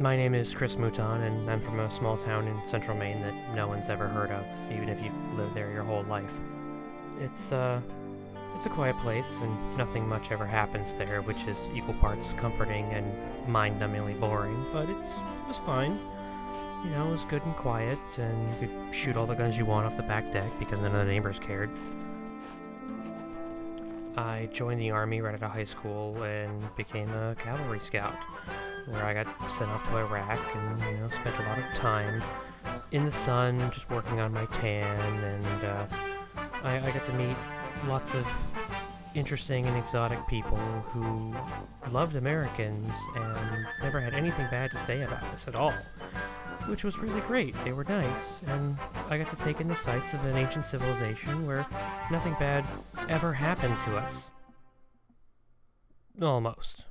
My name is Chris Mouton, and I'm from a small town in central Maine that no one's ever heard of, even if you've lived there your whole life. It's a quiet place, and nothing much ever happens there, which is equal parts comforting and mind-numbingly boring, but it was fine. You know, it was good and quiet, and you could shoot all the guns you want off the back deck because none of the neighbors cared. I joined the Army right out of high school and became a cavalry scout, where I got sent off to Iraq and, spent a lot of time in the sun just working on my tan, and I got to meet lots of interesting and exotic people who loved Americans and never had anything bad to say about us at all, which was really great. They were nice, and I got to take in the sights of an ancient civilization where nothing bad ever happened to us. Almost.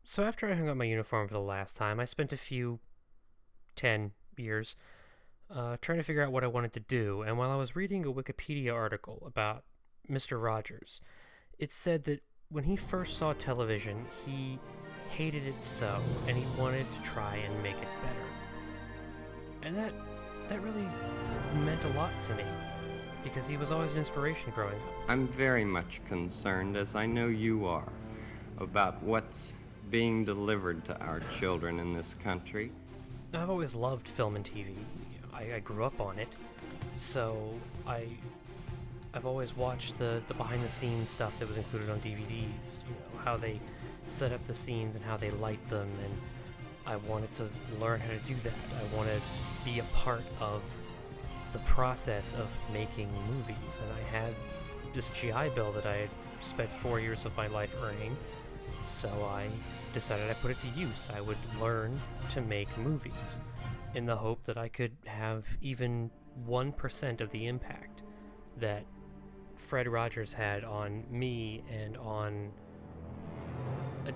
So after I hung up my uniform for the last time, I spent a few 10 years trying to figure out what I wanted to do, and while I was reading a Wikipedia article about Mr. Rogers, it said that when he first saw television, he hated it so, and he wanted to try and make it better. And that really meant a lot to me, because he was always an inspiration growing up. I'm very much concerned, as I know you are, about what's being delivered to our children in this country. I've always loved film and TV. I grew up on it, so I've always watched the behind-the-scenes stuff that was included on DVDs, how they set up the scenes and how they light them, and I wanted to learn how to do that. I want to be a part of the process of making movies, and I had this GI Bill that I had spent 4 years of my life earning, so I decided I'd put it to use. I would learn to make movies in the hope that I could have even 1% of the impact that Fred Rogers had on me and on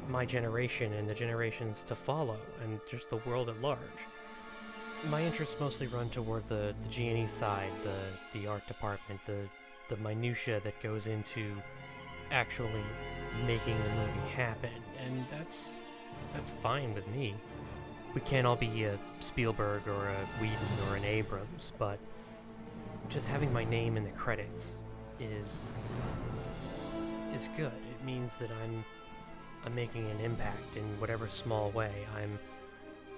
my generation and the generations to follow, and just the world at large. My interests mostly run toward the G&E side, the art department, the minutia that goes into actually making the movie happen, and that's fine with me. We can't all be a Spielberg or a Whedon or an Abrams, but just having my name in the credits is good. It means that I'm making an impact in whatever small way. I'm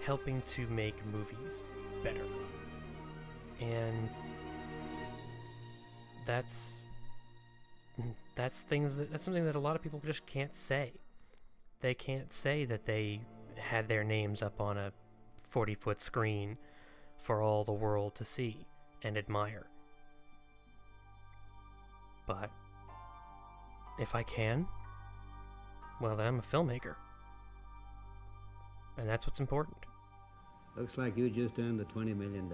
helping to make movies better. And that's something that a lot of people just can't say. They can't say that they had their names up on a 40-foot screen for all the world to see and admire. But if I can, well, then I'm a filmmaker. And that's what's important. Looks like you just earned the $20 million.